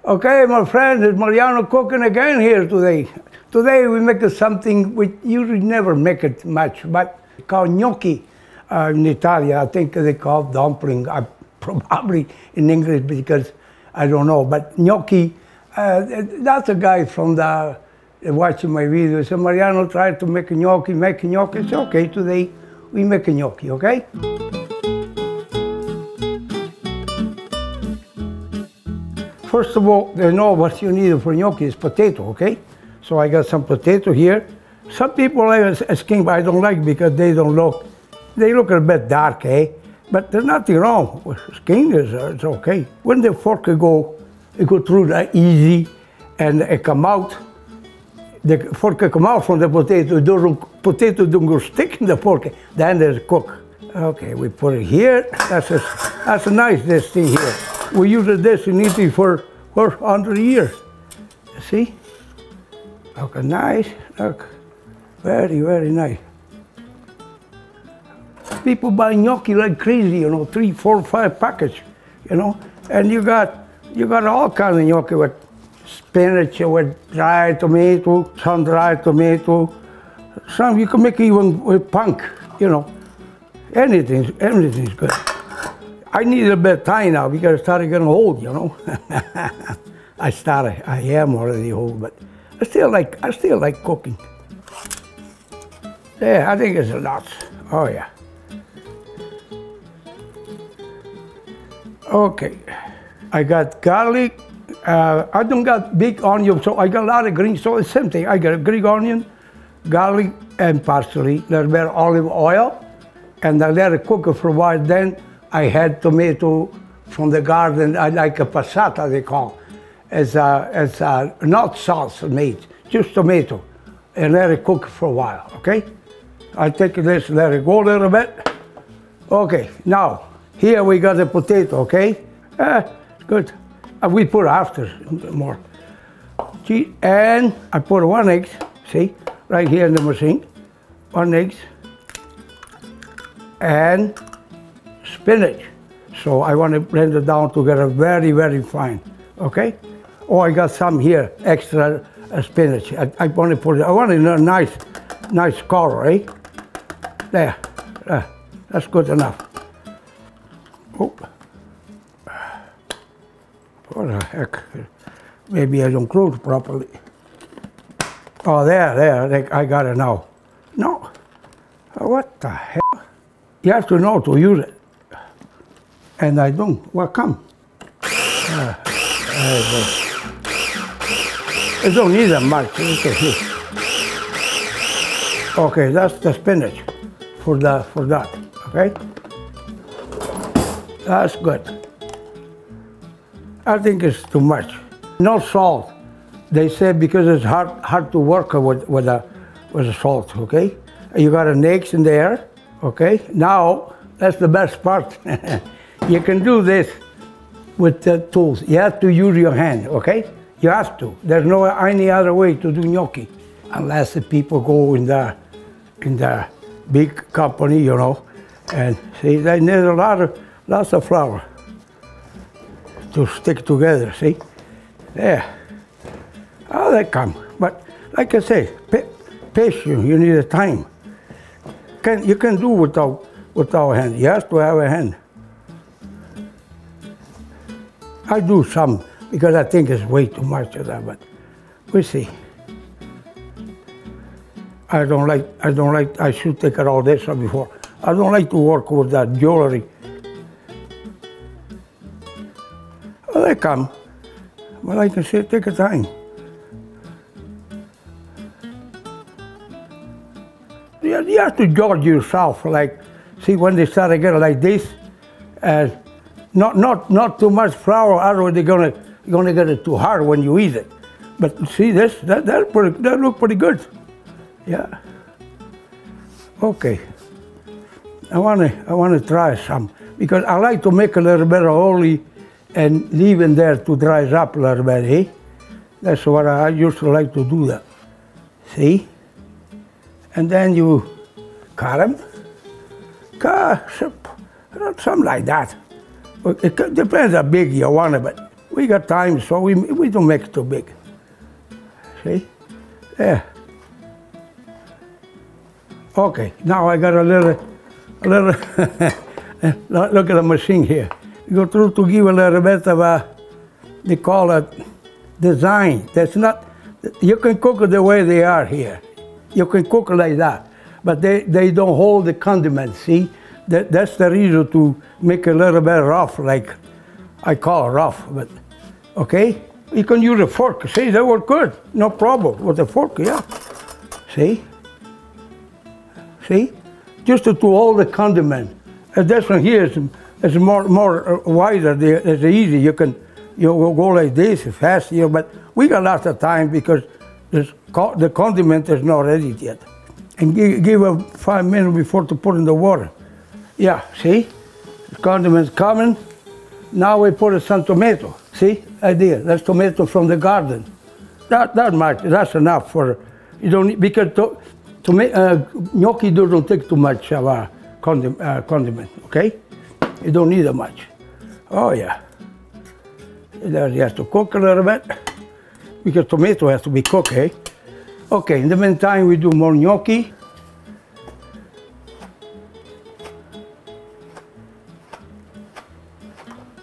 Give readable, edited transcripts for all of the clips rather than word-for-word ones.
Okay, my friend, it's Mariano cooking again here today. Today we make something we usually never make it much, but called gnocchi in Italy. I think they call dumpling. Probably in English because I don't know. But gnocchi, that's a guy from the watching my videos. So Mariano tried to make gnocchi. It's okay. Today we make gnocchi. Okay. First of all, you know what you need for gnocchi is potato, okay? So I got some potato here. Some people like a skin, but I don't like because they look a bit dark, eh? But there's nothing wrong with skin, it's okay. When the fork it go through that easy and it come out, the fork come out from the potato, potato don't go stick in the fork, then there's cook. Okay, we put it here. That's a nice, this thing here. We use this in Italy for 100 years. See? Look, nice. Look, very, very nice. People buy gnocchi like crazy, you know, 3, 4, 5 packets, you know. And you got all kinds of gnocchi with spinach, with dried tomato, sun-dried tomato. Some you can make even with punk, you know. Everything's good. I need a bit of time now because I started getting old, you know. I am already old, but I still like cooking. Yeah, I think it's a lot. Oh yeah. Okay, I got garlic. I don't got big onion, so I got a lot of green. So it's the same thing. I got a green onion, garlic, and parsley. A little bit of olive oil, and I let it cook for a while. Then I had tomato from the garden. I like a passata, they call. It's not sauce made, just tomato, and let it cook for a while. Okay, I take this, let it go a little bit. Okay, now here we got the potato. Okay, good. We put after more. And I put 1 egg. See, right here in the machine, 1 egg, and spinach. So I want to blend it down together very, very fine. Okay. Oh, I got some here, extra spinach. I want to put it. I want it in a nice color, eh? There. That's good enough. Oh. What the heck? Maybe I don't close properly. Oh, there, I got it now. No. What the hell? You have to know to use it. And I don't. Well, come. It don't need that much. Okay, that's the spinach for that. Okay, that's good. I think it's too much. No salt. They say because it's hard to work with the salt. Okay, you got an egg in there. Okay, now that's the best part. You can do this with the tools. You have to use your hand, okay? You have to. There's no any other way to do gnocchi, unless the people go in the big company, you know, and see they need lots of flour to stick together. See, there. Oh, they come. But like I say, patience. You need a time. You can do without hand. You have to have a hand. I do some because I think it's way too much of that, but we'll see. I should take it all this before. I don't like to work with that jewelry. Well, they come. But like I say, take your time. You have to judge yourself, like, see when they start to get like this, not too much flour, otherwise they're gonna get it too hard when you eat it. But see this, that look pretty good. Yeah. Okay. I wanna try some because I like to make a little bit of oil and leave it there to dry up a little bit, eh? That's what I used to like to do that. See? And then you cut them. Something like that. It depends how big you want it, but We got time, so we don't make it too big. See? Yeah. Okay, now I got a little look at the machine here. You go through to give a little bit of a, they call it design. That's not, you can cook it the way they are here. You can cook it like that, but they don't hold the condiments, see? That's the reason to make it a little bit rough, like I call it rough, but okay? You can use a fork, see, that work good, no problem with the fork, yeah. See? See? Just to hold the condiment. And this one here is more wider, it's easy, you go like this, fast, you know, but we got lots of time because the condiment is not ready yet. And give a 5 minutes before to put in the water. Yeah, see? The condiment's coming. Now we put some tomato. See? Idea. That's tomato from the garden. That much. That's enough for, you don't need, because gnocchi don't take too much of a condiment, okay? You don't need that much. Oh yeah. There you have to cook a little bit, because tomato has to be cooked, eh? Okay, in the meantime we do more gnocchi.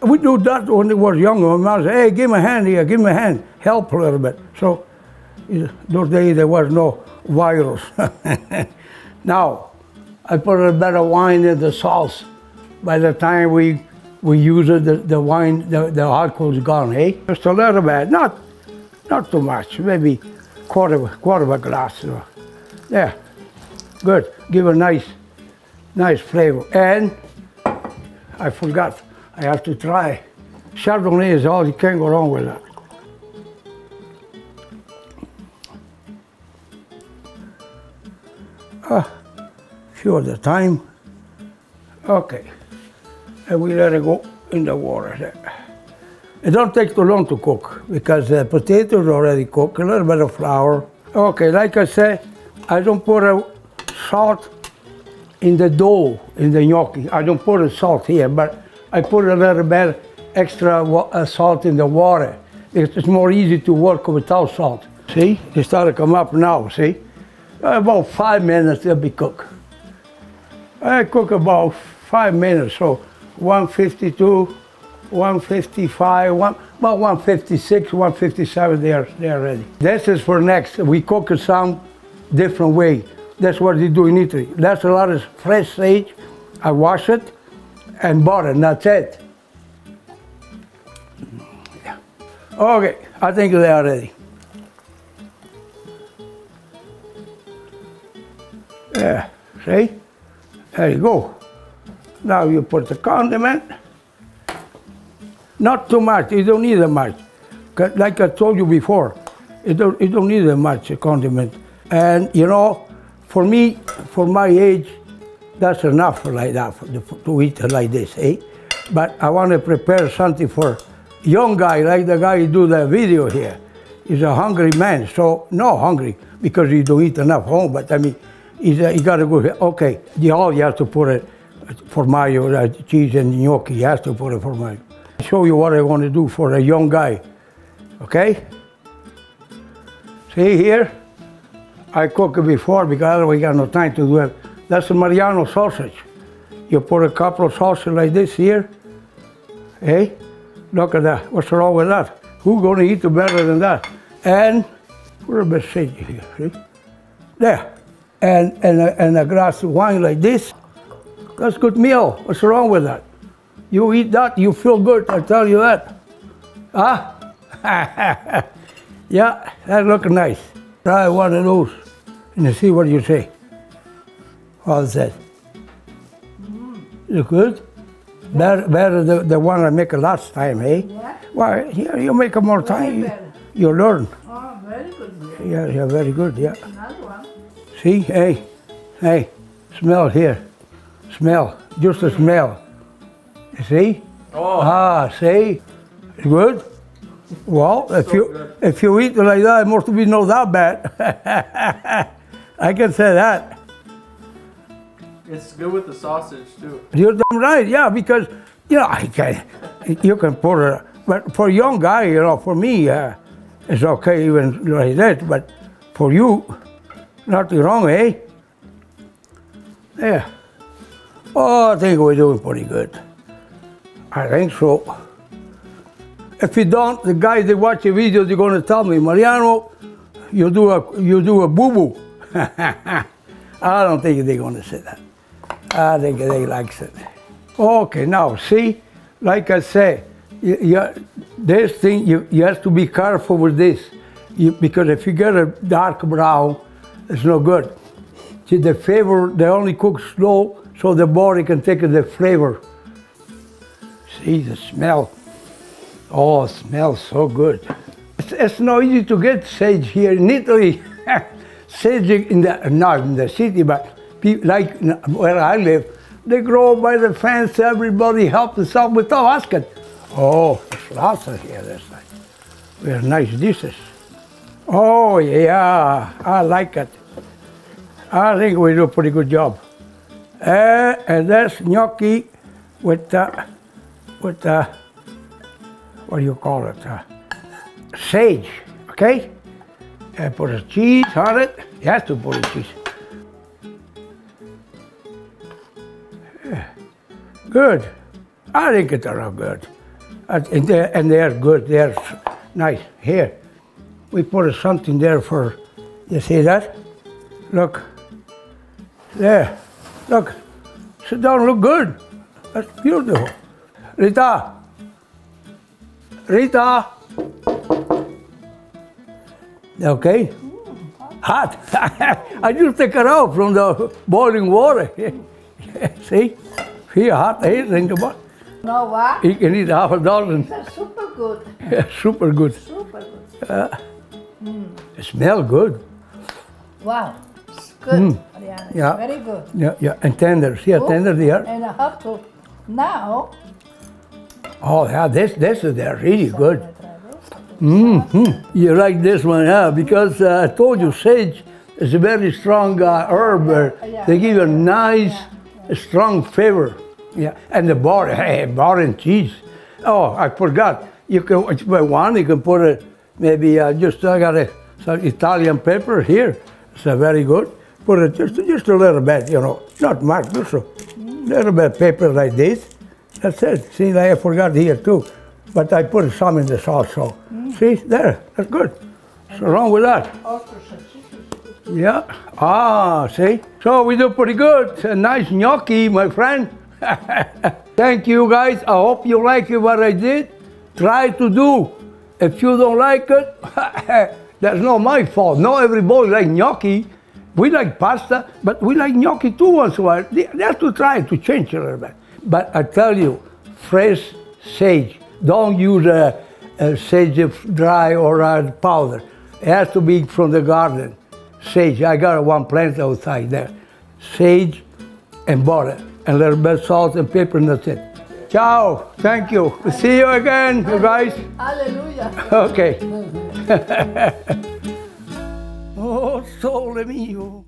We do that when we were younger. My mom said, hey, give me a hand here, give me a hand, help a little bit. So, those days there was no virus. Now, I put a bit of wine in the sauce. By the time we use it, the wine, the alcohol is gone, eh? Just a little bit, not too much, maybe quarter of a glass. Yeah, good, give a nice flavor. And I forgot, I have to try. Chardonnay is all, you can't go wrong with that. Few at a time. Okay, and we let it go in the water there. It don't take too long to cook because the potatoes are already cooked, a little bit of flour. Okay, like I said, I don't put a salt in the dough, in the gnocchi. I don't put a salt here, but I put a little bit extra salt in the water. It's more easy to work without salt. See, they start to come up now, see? About 5 minutes they'll be cooked. I cook about 5 minutes, so 152, 155, about 156, 157, they're ready. This is for next. We cook it some different way. That's what they do in Italy. That's a lot of fresh sage. I wash it and butter, and that's it. Yeah. Okay, I think they are ready. Yeah, see? There you go. Now you put the condiment. Not too much, you don't need that much. Like I told you before, you don't need that much condiment. And you know, for me, for my age, that's enough like that, to eat like this, eh? But I want to prepare something for young guy, like the guy who do the video here. He's a hungry man, so, no hungry, because he don't eat enough home, but I mean, he got to go, okay, you have to put it for mayo, cheese and gnocchi, you have to put it for mayo. I'll show you what I want to do for a young guy, okay? See here, I cooked it before because we got no time to do it. That's a Mariano sausage. You put a couple of sausages like this here, hey? Look at that, what's wrong with that? Who's gonna eat it better than that? And, put a bit of sage here, see? There. And a glass of wine like this, that's good meal. What's wrong with that? You eat that, you feel good, I tell you that. Huh? Yeah, that looks nice. Try one of those and see what you say. How's that? Is it good? Better the one I make last time, eh? Yeah. Well, here you make it more time, you learn. Oh, very good. Yeah, very good, yeah. Another one. See, hey, smell here. Smell, just a smell. You see? Oh. Ah, see? It's good? Well, if you eat it like that, it must be not that bad. I can say that. It's good with the sausage too. You're damn right, yeah, because, you know, you can put But for a young guy, you know, for me, it's okay even like that. But for you, nothing wrong, eh? Yeah. Oh, I think we're doing pretty good. I think so. If you don't, the guys that watch the video, they're going to tell me, Mariano, you do a boo-boo. I don't think they're going to say that. I think they like it. Okay, now see, like I say, this thing, you have to be careful with this. Because if you get a dark brown, it's no good. See, the flavor, they only cook slow so the body can take the flavor. See the smell. Oh, it smells so good. It's not easy to get sage here in Italy. Sage not in the city, but people, like where I live, they grow by the fence. Everybody helps themselves without asking. Oh, there's lots of here. There's very nice dishes. Oh yeah, I like it. I think we do a pretty good job. And that's gnocchi with what do you call it? Sage, okay? And put a cheese on it. You have to put a cheese. Yeah. Good. I think it's all good. And they're good. They're nice. Here, we put something there for, you see that? Look. There. Look. Sit down, look good. That's beautiful. Rita. Rita. Okay. Hot. I just take it out from the boiling water. See? Here, hot. Here, think about it. No, what? You can eat half a dozen. That's super good. Yeah, super good. Super good. It smells good. Wow. It's good, Mariana. It's Yeah. very good. Yeah, yeah. And tender. See how tender they are? And I have to now. Oh, yeah, this is they're really good. Mm. You like this one, yeah? Because I told you sage is a very strong herb. Yeah. They give you a nice, strong flavor. Yeah, and the butter, hey, butter and cheese. Oh, I forgot. You can, if you want, you can put it, maybe I got some Italian pepper here. It's very good. Put it just a little bit, you know, not much, just a little bit of pepper like this. That's it. See, I forgot here too. But I put some in the sauce, so. See, there, that's good. What's wrong with that? Yeah. Ah, see? So we do pretty good. A nice gnocchi, my friend. Thank you, guys. I hope you like what I did. Try to do. If you don't like it, that's not my fault. Not everybody like gnocchi. We like pasta, but we like gnocchi too once in a while. They have to try to change a little bit. But I tell you, fresh sage. Don't use sage dry or powder. It has to be from the garden. Sage, I got one plant outside there. Sage and butter, and a little bit of salt and pepper, and that's it. Ciao, thank you. See you again, you guys. Hallelujah. Okay. Oh, sole mio.